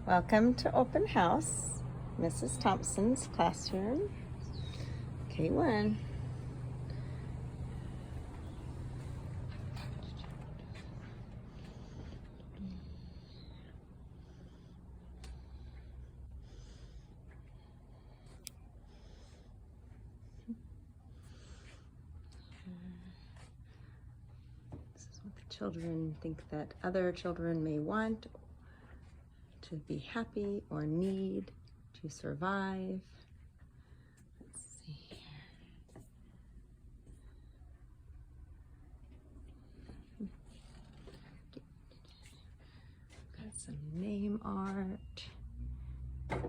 Welcome to Open House, Mrs. Thompson's classroom, K1. This is what the children think that other children may want to be happy or need to survive. Let's see here. Got some name art and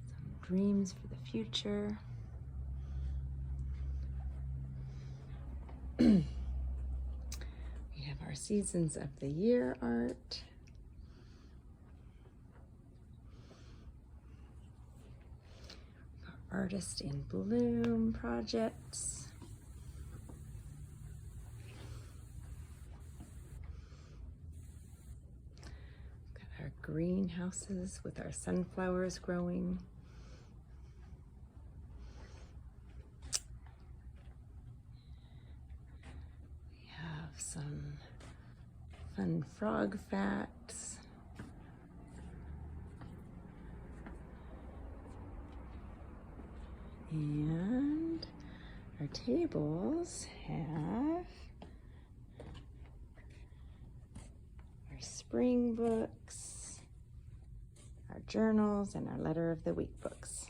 some dreams for the future. We have our Seasons of the Year art. Our Artist in Bloom projects. Got our greenhouses with our sunflowers growing. Some fun frog facts. And our tables have our spring books, our journals, and our letter of the week books.